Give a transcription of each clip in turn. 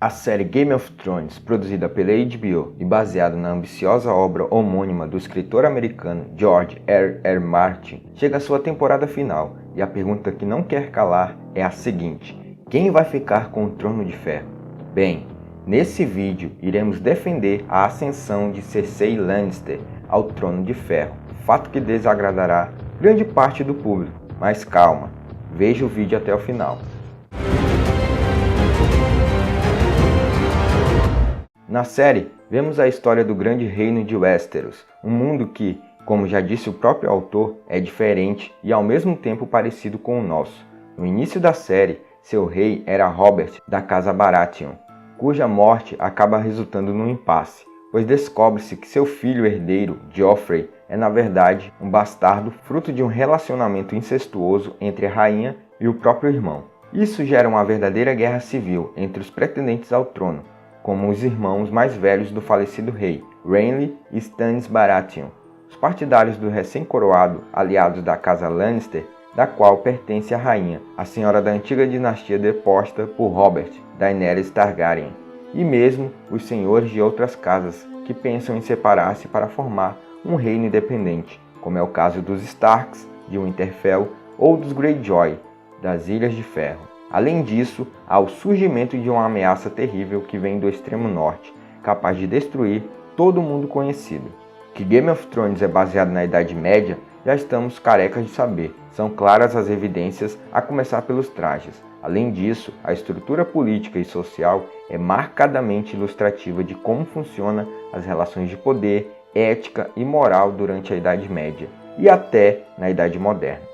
A série Game of Thrones, produzida pela HBO e baseada na ambiciosa obra homônima do escritor americano George R. Martin, chega à sua temporada final e a pergunta que não quer calar é a seguinte: quem vai ficar com o Trono de Ferro? Bem, nesse vídeo iremos defender a ascensão de Cersei Lannister ao Trono de Ferro, fato que desagradará grande parte do público, mas calma, veja o vídeo até o final. Na série, vemos a história do grande reino de Westeros, um mundo que, como já disse o próprio autor, é diferente e ao mesmo tempo parecido com o nosso. No início da série, seu rei era Robert da Casa Baratheon, cuja morte acaba resultando num impasse, pois descobre-se que seu filho herdeiro, Joffrey, é na verdade um bastardo fruto de um relacionamento incestuoso entre a rainha e o próprio irmão. Isso gera uma verdadeira guerra civil entre os pretendentes ao trono, como os irmãos mais velhos do falecido rei, Renly e Stannis Baratheon, os partidários do recém-coroado aliados da casa Lannister, da qual pertence a rainha, a senhora da antiga dinastia deposta por Robert, Daenerys Targaryen, e mesmo os senhores de outras casas que pensam em separar-se para formar um reino independente, como é o caso dos Starks, de Winterfell, ou dos Greyjoy, das Ilhas de Ferro. Além disso, há o surgimento de uma ameaça terrível que vem do extremo norte, capaz de destruir todo o mundo conhecido. Que Game of Thrones é baseado na Idade Média, já estamos carecas de saber. São claras as evidências, a começar pelos trajes. Além disso, a estrutura política e social é marcadamente ilustrativa de como funcionam as relações de poder, ética e moral durante a Idade Média e até na Idade Moderna.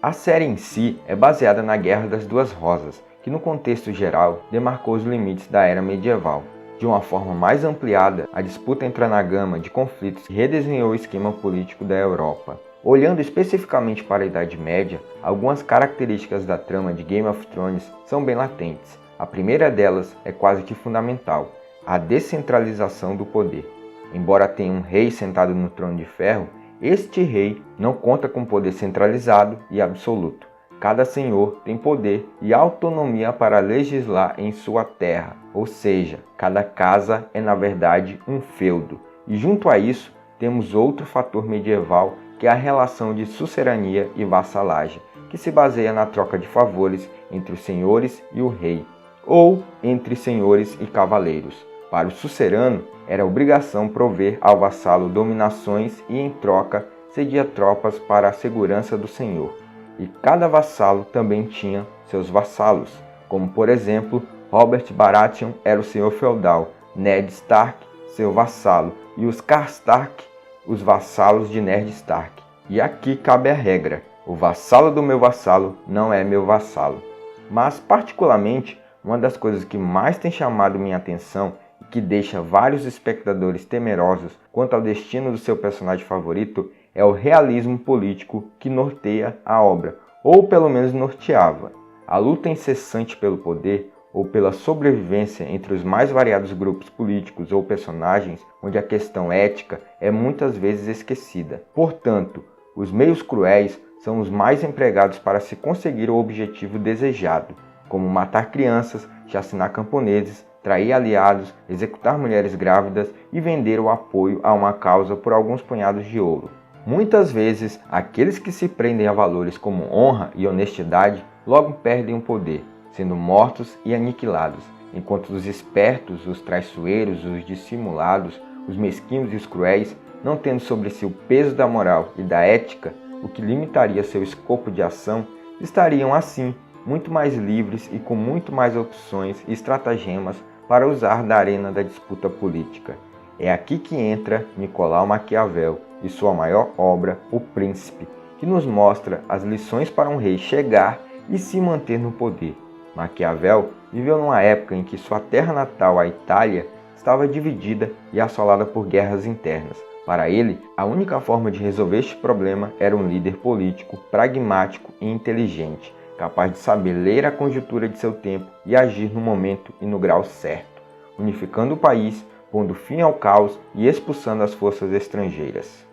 A série em si é baseada na Guerra das Duas Rosas, que no contexto geral demarcou os limites da era medieval. De uma forma mais ampliada, a disputa entra na gama de conflitos que redesenhou o esquema político da Europa. Olhando especificamente para a Idade Média, algumas características da trama de Game of Thrones são bem latentes. A primeira delas é quase que fundamental: a descentralização do poder. Embora tenha um rei sentado no Trono de Ferro, este rei não conta com poder centralizado e absoluto. Cada senhor tem poder e autonomia para legislar em sua terra, ou seja, cada casa é na verdade um feudo. E junto a isso, temos outro fator medieval que é a relação de sucerania e vassalagem, que se baseia na troca de favores entre os senhores e o rei, ou entre senhores e cavaleiros. Para o sucerano, era obrigação prover ao vassalo dominações e, em troca, cedia tropas para a segurança do senhor. E cada vassalo também tinha seus vassalos, como por exemplo, Robert Baratheon era o senhor feudal, Ned Stark, seu vassalo, e os Karstark, os vassalos de Ned Stark. E aqui cabe a regra: o vassalo do meu vassalo não é meu vassalo. Mas, particularmente, uma das coisas que mais tem chamado minha atenção e que deixa vários espectadores temerosos quanto ao destino do seu personagem favorito é o realismo político que norteia a obra, ou pelo menos norteava. A luta incessante pelo poder ou pela sobrevivência entre os mais variados grupos políticos ou personagens, onde a questão ética é muitas vezes esquecida. Portanto, os meios cruéis são os mais empregados para se conseguir o objetivo desejado, como matar crianças, chacinar camponeses, trair aliados, executar mulheres grávidas e vender o apoio a uma causa por alguns punhados de ouro. Muitas vezes, aqueles que se prendem a valores como honra e honestidade logo perdem o poder, sendo mortos e aniquilados, enquanto os espertos, os traiçoeiros, os dissimulados, os mesquinhos e os cruéis, não tendo sobre si o peso da moral e da ética, o que limitaria seu escopo de ação, estariam assim muito mais livres e com muito mais opções e estratagemas para usar da arena da disputa política. É aqui que entra Nicolau Maquiavel e sua maior obra, O Príncipe, que nos mostra as lições para um rei chegar e se manter no poder. Maquiavel viveu numa época em que sua terra natal, a Itália, estava dividida e assolada por guerras internas. Para ele, a única forma de resolver este problema era um líder político, pragmático e inteligente, capaz de saber ler a conjuntura de seu tempo e agir no momento e no grau certo, unificando o país, pondo fim ao caos e expulsando as forças estrangeiras.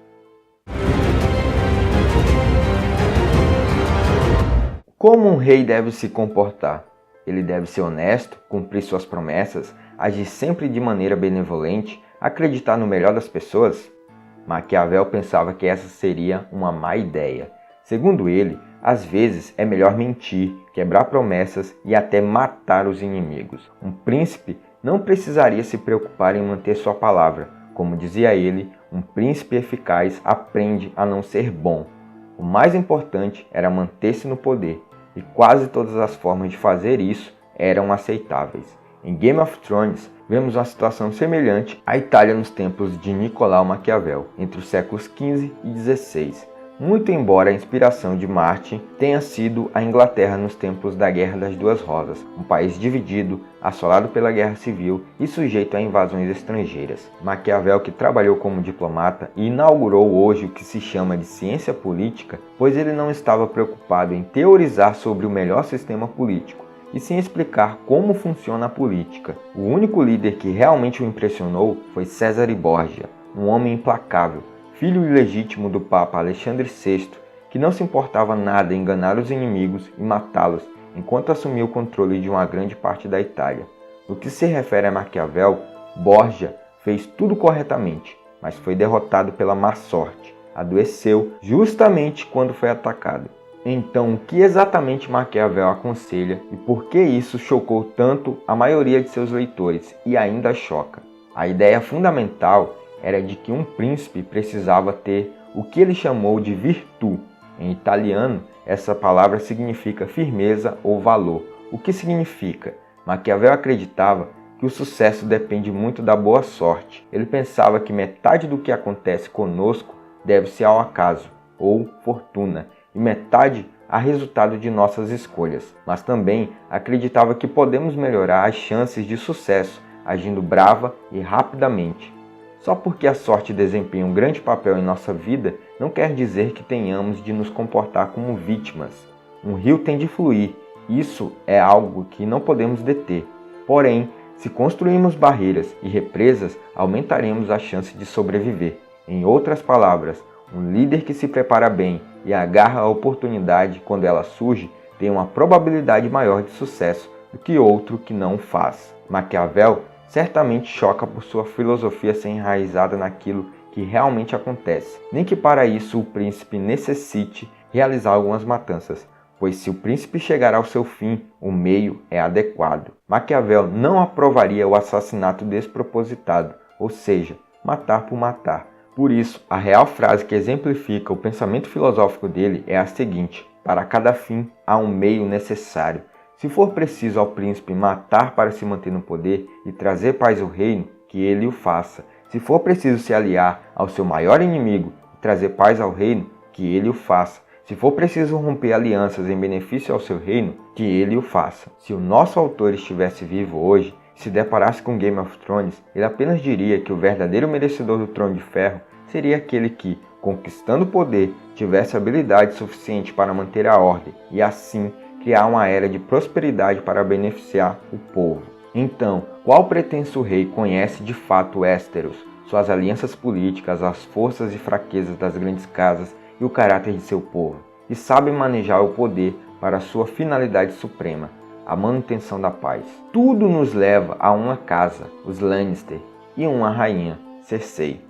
Como um rei deve se comportar? Ele deve ser honesto, cumprir suas promessas, agir sempre de maneira benevolente, acreditar no melhor das pessoas? Maquiavel pensava que essa seria uma má ideia. Segundo ele, às vezes é melhor mentir, quebrar promessas e até matar os inimigos. Um príncipe não precisaria se preocupar em manter sua palavra. Como dizia ele, um príncipe eficaz aprende a não ser bom. O mais importante era manter-se no poder, e quase todas as formas de fazer isso eram aceitáveis. Em Game of Thrones, vemos uma situação semelhante à Itália nos tempos de Nicolau Maquiavel, entre os séculos XV e XVI. Muito embora a inspiração de Martin tenha sido a Inglaterra nos tempos da Guerra das Duas Rosas, um país dividido, assolado pela Guerra Civil e sujeito a invasões estrangeiras. Maquiavel, que trabalhou como diplomata e inaugurou hoje o que se chama de ciência política, pois ele não estava preocupado em teorizar sobre o melhor sistema político, e sim explicar como funciona a política. O único líder que realmente o impressionou foi Cesare Borgia, um homem implacável, filho ilegítimo do Papa Alexandre VI, que não se importava nada em enganar os inimigos e matá-los enquanto assumia o controle de uma grande parte da Itália. No que se refere a Maquiavel, Borgia fez tudo corretamente, mas foi derrotado pela má sorte. Adoeceu justamente quando foi atacado. Então, o que exatamente Maquiavel aconselha e por que isso chocou tanto a maioria de seus leitores e ainda choca? A ideia fundamental era de que um príncipe precisava ter o que ele chamou de virtu. Em italiano, essa palavra significa firmeza ou valor. O que significa? Maquiavel acreditava que o sucesso depende muito da boa sorte. Ele pensava que metade do que acontece conosco deve-se ao acaso, ou fortuna, e metade a resultado de nossas escolhas. Mas também acreditava que podemos melhorar as chances de sucesso agindo brava e rapidamente. Só porque a sorte desempenha um grande papel em nossa vida, não quer dizer que tenhamos de nos comportar como vítimas. Um rio tem de fluir, isso é algo que não podemos deter. Porém, se construirmos barreiras e represas, aumentaremos a chance de sobreviver. Em outras palavras, um líder que se prepara bem e agarra a oportunidade quando ela surge, tem uma probabilidade maior de sucesso do que outro que não o faz. Maquiavel certamente choca por sua filosofia ser enraizada naquilo que realmente acontece, nem que para isso o príncipe necessite realizar algumas matanças, pois se o príncipe chegar ao seu fim, o meio é adequado. Maquiavel não aprovaria o assassinato despropositado, ou seja, matar por matar. Por isso, a real frase que exemplifica o pensamento filosófico dele é a seguinte: para cada fim há um meio necessário. Se for preciso ao príncipe matar para se manter no poder e trazer paz ao reino, que ele o faça. Se for preciso se aliar ao seu maior inimigo e trazer paz ao reino, que ele o faça. Se for preciso romper alianças em benefício ao seu reino, que ele o faça. Se o nosso autor estivesse vivo hoje e se deparasse com Game of Thrones, ele apenas diria que o verdadeiro merecedor do Trono de Ferro seria aquele que, conquistando o poder, tivesse habilidade suficiente para manter a ordem e assim criar uma era de prosperidade para beneficiar o povo. Então, qual pretenso rei conhece de fato Westeros, suas alianças políticas, as forças e fraquezas das grandes casas e o caráter de seu povo, e sabe manejar o poder para sua finalidade suprema, a manutenção da paz? Tudo nos leva a uma casa, os Lannister, e uma rainha, Cersei.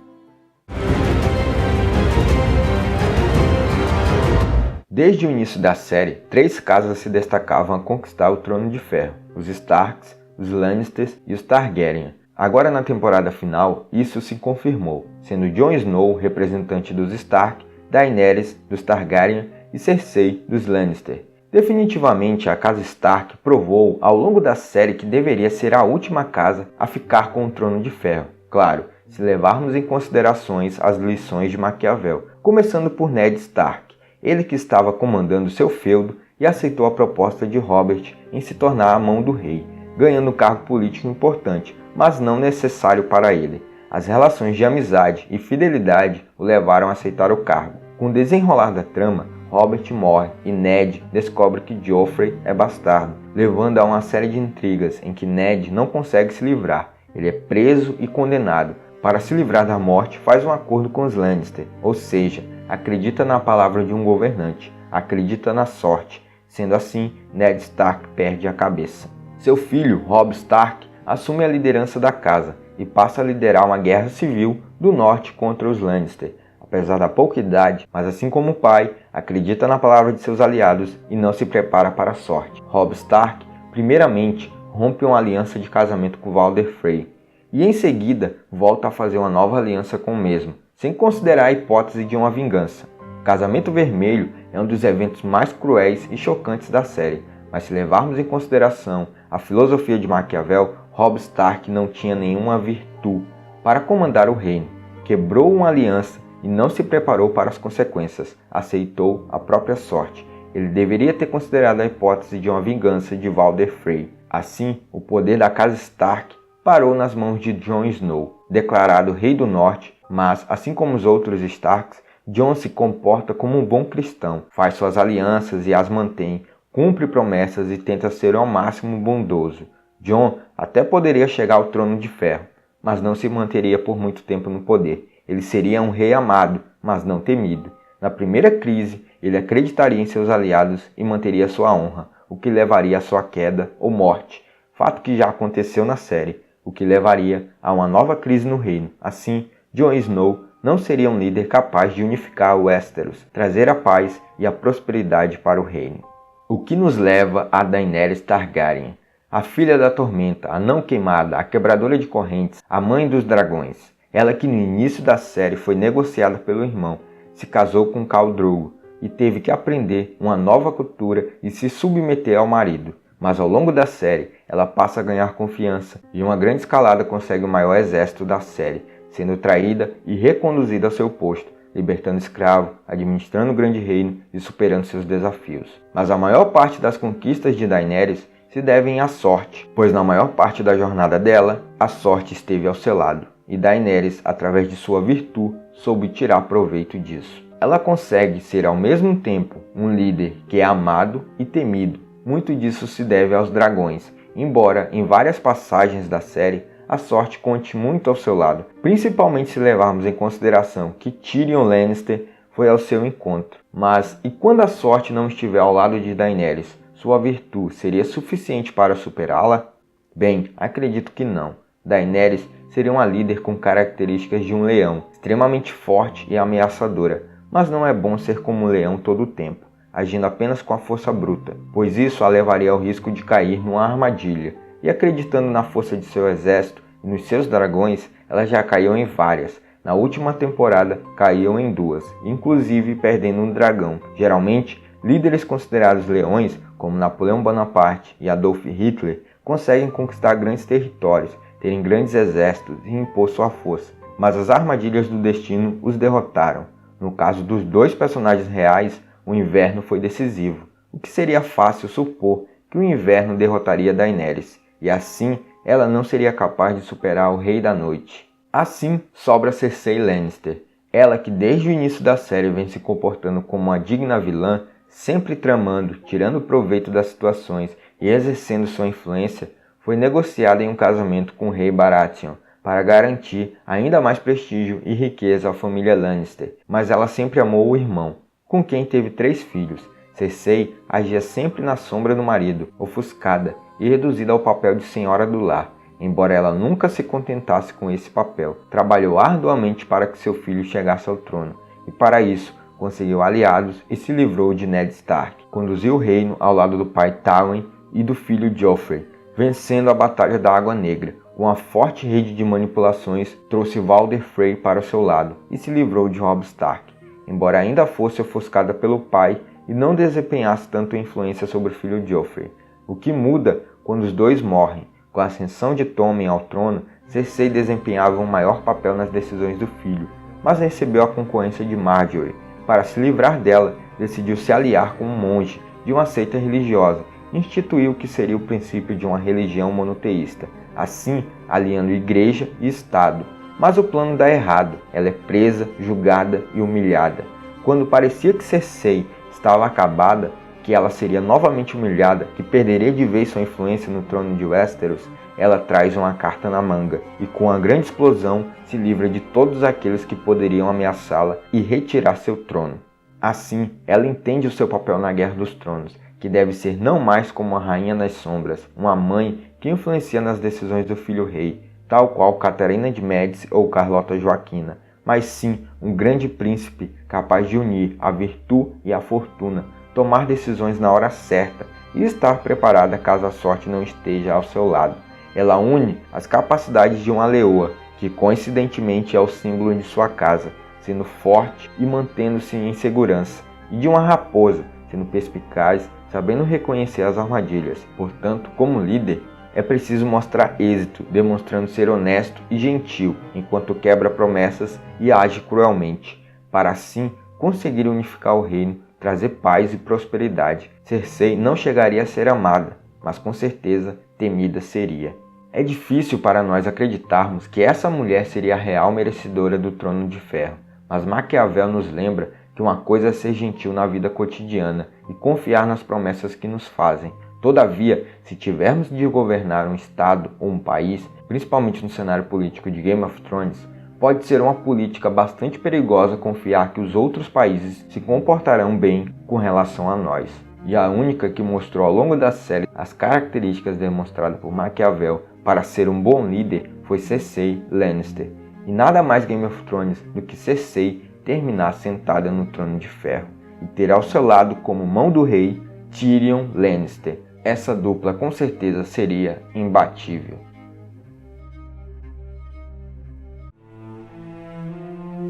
Desde o início da série, 3 casas se destacavam a conquistar o Trono de Ferro: os Starks, os Lannisters e os Targaryen. Agora na temporada final, isso se confirmou, sendo Jon Snow representante dos Stark, Daenerys dos Targaryen e Cersei dos Lannister. Definitivamente a casa Stark provou ao longo da série que deveria ser a última casa a ficar com o Trono de Ferro. Claro, se levarmos em considerações as lições de Maquiavel, começando por Ned Stark. Ele que estava comandando seu feudo e aceitou a proposta de Robert em se tornar a mão do rei, ganhando um cargo político importante, mas não necessário para ele. As relações de amizade e fidelidade o levaram a aceitar o cargo. Com o desenrolar da trama, Robert morre e Ned descobre que Joffrey é bastardo, levando a uma série de intrigas em que Ned não consegue se livrar. Ele é preso e condenado. Para se livrar da morte, faz um acordo com os Lannister, ou seja, acredita na palavra de um governante, acredita na sorte. Sendo assim, Ned Stark perde a cabeça. Seu filho, Robb Stark, assume a liderança da casa e passa a liderar uma guerra civil do norte contra os Lannister. Apesar da pouca idade, mas assim como o pai, acredita na palavra de seus aliados e não se prepara para a sorte. Robb Stark, primeiramente, rompe uma aliança de casamento com Walder Frey e em seguida volta a fazer uma nova aliança com o mesmo, sem considerar a hipótese de uma vingança. O Casamento Vermelho é um dos eventos mais cruéis e chocantes da série, mas se levarmos em consideração a filosofia de Maquiavel, Robb Stark não tinha nenhuma virtude para comandar o reino. Quebrou uma aliança e não se preparou para as consequências, aceitou a própria sorte. Ele deveria ter considerado a hipótese de uma vingança de Walder Frey. Assim, o poder da casa Stark parou nas mãos de Jon Snow, declarado Rei do Norte, mas, assim como os outros Starks, Jon se comporta como um bom cristão, faz suas alianças e as mantém, cumpre promessas e tenta ser ao máximo bondoso. Jon até poderia chegar ao trono de ferro, mas não se manteria por muito tempo no poder. Ele seria um rei amado, mas não temido. Na primeira crise, ele acreditaria em seus aliados e manteria sua honra, o que levaria à sua queda ou morte, fato que já aconteceu na série, o que levaria a uma nova crise no reino. Assim, Jon Snow não seria um líder capaz de unificar Westeros, trazer a paz e a prosperidade para o reino. O que nos leva a Daenerys Targaryen, a filha da tormenta, a não queimada, a quebradora de correntes, a mãe dos dragões. Ela que no início da série foi negociada pelo irmão, se casou com Khal Drogo e teve que aprender uma nova cultura e se submeter ao marido. Mas ao longo da série, ela passa a ganhar confiança e uma grande escalada consegue o maior exército da série, sendo traída e reconduzida ao seu posto, libertando escravo, administrando o grande reino e superando seus desafios. Mas a maior parte das conquistas de Daenerys se devem à sorte, pois na maior parte da jornada dela, a sorte esteve ao seu lado. E Daenerys, através de sua virtude, soube tirar proveito disso. Ela consegue ser ao mesmo tempo um líder que é amado e temido. Muito disso se deve aos dragões, embora em várias passagens da série a sorte conte muito ao seu lado, principalmente se levarmos em consideração que Tyrion Lannister foi ao seu encontro. Mas e quando a sorte não estiver ao lado de Daenerys, sua virtude seria suficiente para superá-la? Bem, acredito que não. Daenerys seria uma líder com características de um leão, extremamente forte e ameaçadora, mas não é bom ser como um leão todo o tempo, agindo apenas com a força bruta, pois isso a levaria ao risco de cair numa armadilha, e acreditando na força de seu exército e nos seus dragões, ela já caiu em várias. Na última temporada, caiu em 2, inclusive perdendo um dragão. Geralmente, líderes considerados leões, como Napoleão Bonaparte e Adolf Hitler, conseguem conquistar grandes territórios, terem grandes exércitos e impor sua força, mas as armadilhas do destino os derrotaram. No caso dos dois personagens reais, o inverno foi decisivo, o que seria fácil supor que o inverno derrotaria Daenerys, e assim ela não seria capaz de superar o Rei da Noite. Assim sobra Cersei Lannister, ela que desde o início da série vem se comportando como uma digna vilã, sempre tramando, tirando proveito das situações e exercendo sua influência, foi negociada em um casamento com o rei Baratheon, para garantir ainda mais prestígio e riqueza à família Lannister, mas ela sempre amou o irmão, com quem teve 3 filhos. Cersei agia sempre na sombra do marido, ofuscada e reduzida ao papel de senhora do lar. Embora ela nunca se contentasse com esse papel, trabalhou arduamente para que seu filho chegasse ao trono, e para isso conseguiu aliados e se livrou de Ned Stark. Conduziu o reino ao lado do pai Tywin e do filho Joffrey, vencendo a Batalha da Água Negra. Com uma forte rede de manipulações, trouxe Walder Frey para o seu lado e se livrou de Robb Stark, embora ainda fosse ofuscada pelo pai e não desempenhasse tanto influência sobre o filho Joffrey. O que muda quando os dois morrem. Com a ascensão de Tommen ao trono, Cersei desempenhava um maior papel nas decisões do filho, mas recebeu a concorrência de Margaery. Para se livrar dela, decidiu se aliar com um monge de uma seita religiosa e instituiu o que seria o princípio de uma religião monoteísta, assim aliando igreja e Estado. Mas o plano dá errado, ela é presa, julgada e humilhada. Quando parecia que Cersei estava acabada, que ela seria novamente humilhada, que perderia de vez sua influência no trono de Westeros, ela traz uma carta na manga e com a grande explosão se livra de todos aqueles que poderiam ameaçá-la e retirar seu trono. Assim, ela entende o seu papel na Guerra dos Tronos, que deve ser não mais como uma rainha das sombras, uma mãe que influencia nas decisões do filho rei, tal qual Catarina de Médici ou Carlota Joaquina, mas sim um grande príncipe capaz de unir a virtude e a fortuna, tomar decisões na hora certa e estar preparada caso a sorte não esteja ao seu lado. Ela une as capacidades de uma leoa, que coincidentemente é o símbolo de sua casa, sendo forte e mantendo-se em segurança, e de uma raposa, sendo perspicaz, sabendo reconhecer as armadilhas. Portanto, como líder, é preciso mostrar êxito, demonstrando ser honesto e gentil, enquanto quebra promessas e age cruelmente, para assim conseguir unificar o reino, trazer paz e prosperidade. Cersei não chegaria a ser amada, mas com certeza temida seria. É difícil para nós acreditarmos que essa mulher seria a real merecedora do trono de ferro, mas Maquiavel nos lembra que uma coisa é ser gentil na vida cotidiana e confiar nas promessas que nos fazem. Todavia, se tivermos de governar um estado ou um país, principalmente no cenário político de Game of Thrones, pode ser uma política bastante perigosa confiar que os outros países se comportarão bem com relação a nós. E a única que mostrou ao longo da série as características demonstradas por Maquiavel para ser um bom líder foi Cersei Lannister. E nada mais Game of Thrones do que Cersei terminar sentada no trono de ferro e ter ao seu lado como mão do rei Tyrion Lannister. Essa dupla com certeza seria imbatível.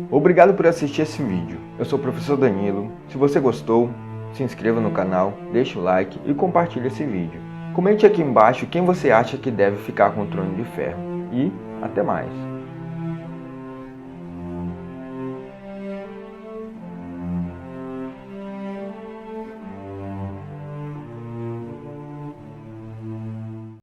Obrigado por assistir esse vídeo. Eu sou o professor Danilo. Se você gostou, se inscreva no canal, deixe o like e compartilhe esse vídeo. Comente aqui embaixo quem você acha que deve ficar com o trono de ferro. E até mais!